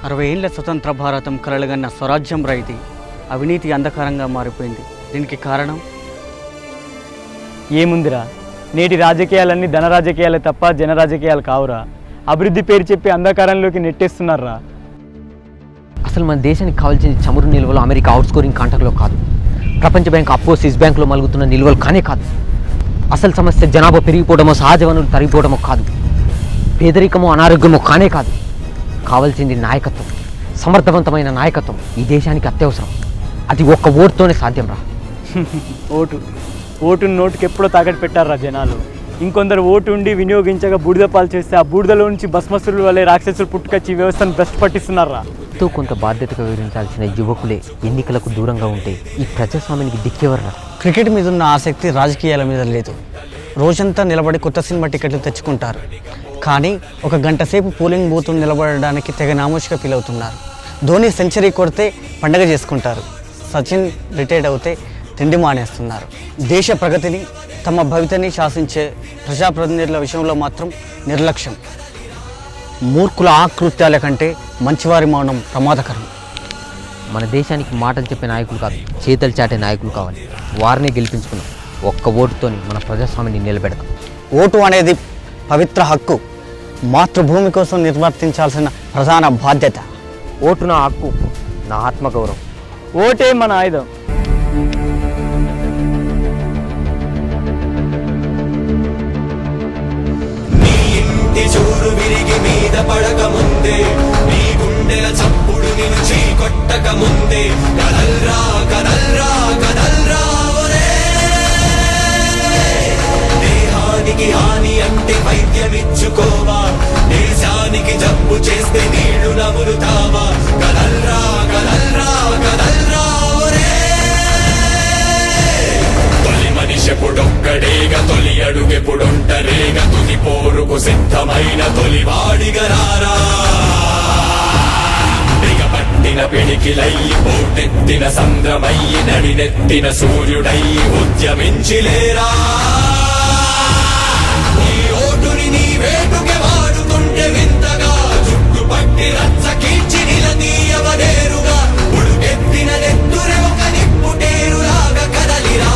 60 ఏళ్ల స్వతంత్ర భారతం కలలుగన్న స్వరాజ్యం రైతి అవినీతి అంధకారంగా మారిపోయింది. దీనికి కారణం ఏముందిరా? నేటి రాజకీయాలన్నీ ధన రాజకీయాలే తప్ప జన రాజకీయాలు కావురా. అభివృద్ధి పేరు చెప్పి అంధకారంలోకి నెట్టేస్తున్నారా? అసలు మన దేశానికి కావాల్సిన చమురు నిల్వలు అమెరికా అవుట్ స్కోరింగ్ కాంట్రాక్ట్లో కాదు, ప్రపంచ బ్యాంక్ అప్పో స్విస్ బ్యాంకులో మలుగుతున్న నిల్వలు కానే కాదు. అసలు సమస్య జనాభా పెరిగిపోవడమో సహజ వనరులు తరిగిపోవడమో కాదు, పేదరికమో అనారోగ్యమో కానే కాదు. కావాల్సింది నాయకత్వం, సమర్థవంతమైన నాయకత్వం ఈ దేశానికి అత్యవసరం. అది ఒక్క ఓటుతోనే సాధ్యం రా. ఓటును నోటుకి ఎప్పుడో తాకట్టు పెట్టారా జనాలు. ఇంకొందరు ఓటు ఉండి వినియోగించగా బూడిద పాలు చేస్తే ఆ బూడిదలో నుంచి భస్మసురుల వల్లే రాక్షసులు పుట్టుకొచ్చి వ్యవస్థను భ్రష్టు పట్టిస్తున్నారా? ఎంతో కొంత బాధ్యతగా వివరించాల్సిన యువకులే ఎన్నికలకు దూరంగా ఉంటే ఈ ప్రజాస్వామ్యానికి దిక్కేవర్రా. క్రికెట్ మీద ఉన్న ఆసక్తి రాజకీయాల మీద లేదు. రోజంతా నిలబడి కొత్త సినిమా టికెట్లు తెచ్చుకుంటారు, కానీ ఒక గంట సేపు పోలింగ్ బూత్ నిలబడడానికి తెగ నామోషిగా ఫీల్ అవుతున్నారు. ధోని సెంచరీ కొడితే పండగ చేసుకుంటారు, సచిన్ రిటైర్డ్ అవుతే తిండి మానేస్తున్నారు. దేశ ప్రగతిని తమ భవితని శాసించే ప్రజాప్రతినిధుల విషయంలో మాత్రం నిర్లక్ష్యం. మూర్ఖుల ఆకృత్యాల కంటే మంచివారి మౌనం ప్రమాదకరం. మన దేశానికి మాటలు చెప్పే నాయకులు కాదు, చేతలు చాటే నాయకులు కావాలి. వారిని గెలిపించుకున్నాం. ఒక్క ఓటుతోని మన ప్రజాస్వామ్యాన్ని నిలబెడతాం. ఓటు అనేది పవిత్ర హక్కు, మాతృభూమి కోసం నిర్వర్తించాల్సిన ప్రధాన బాధ్యత. ఓటు నా హక్కు, నా ఆత్మగౌరవం. ఓటే మన ఆయుధం. చూరు విరిగి మీద పడక ముందే, నీ గుండెల చప్పుడు నిన్ను చీకొట్టక ముందే, కదల్రా కదల్రా కదల్రా ఒరే. దేహానికి హాని అంటే వైద్యమిచ్చుకోవా, దేశానికి జబ్బు చేస్తే నీళ్లు నములుతావా. కదల్రా కదల్రా కదల్రా ఒరే. తొలి మనిషెప్పుడొక్కడేగా, తొలి అడుగెప్పుడుంటరేగా, తుది పోరుకు సిద్ధమైన తొలివాడిగరారా. బిగపట్టిన పిడికిలయ్యి, పోటెత్తిన సంద్రమయ్యి, నడినెత్తిన సూర్యుడయ్యి ఉద్యమించిలేరా. నీ ఓటుని నీ వేటుకే వాడుతుంటే వింతగా, చుట్టుపట్టి రచ్చ కీర్చి నిలదీయవనేరుగా, ఉడుకెత్తిన నెత్తురే ఒక నిప్పుటేరులాగా కదలిరా.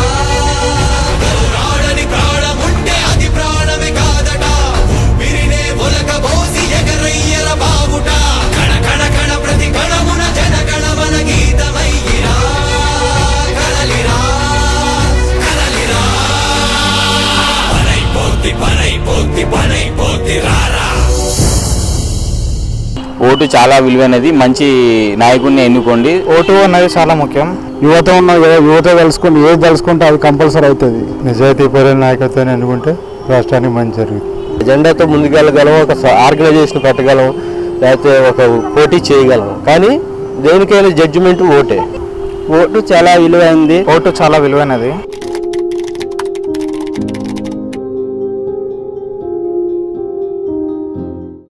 కరునాడని ప్రాణముంటే అది ప్రాణమే కాదట, ఊపిరినే ఒలకబోసి ఎగరయ్యల బావుట. కణ కణ కణ ప్రతి కణమున జనగణమన గీతమయ్యిరా. కదలిరా కదలిరా. పనైపోద్ది పనైపోద్ది పనైపోద్ది రారా. ఓటు చాలా విలువైనది. మంచి నాయకుడిని ఎన్నుకోండి. ఓటు అనేది చాలా ముఖ్యం. యువత తెలుసుకుంటే ఏది తెలుసుకుంటే అది కంపల్సరీ అవుతుంది. నిజాయితీ పరుల నాయకత్వాన్ని ఎన్నుకుంటే రాష్ట్రానికి మంచి జరుగుతుంది. ఎజెండాతో ముందుకెళ్ళగలం, ఒక ఆర్గనైజేషన్ పెట్టగలం, లేకపోతే ఒక పోటీ చేయగలం. కానీ దేనికైనా జడ్జిమెంట్ ఓటే. ఓటు చాలా విలువైనది. ఓటు చాలా విలువైనది.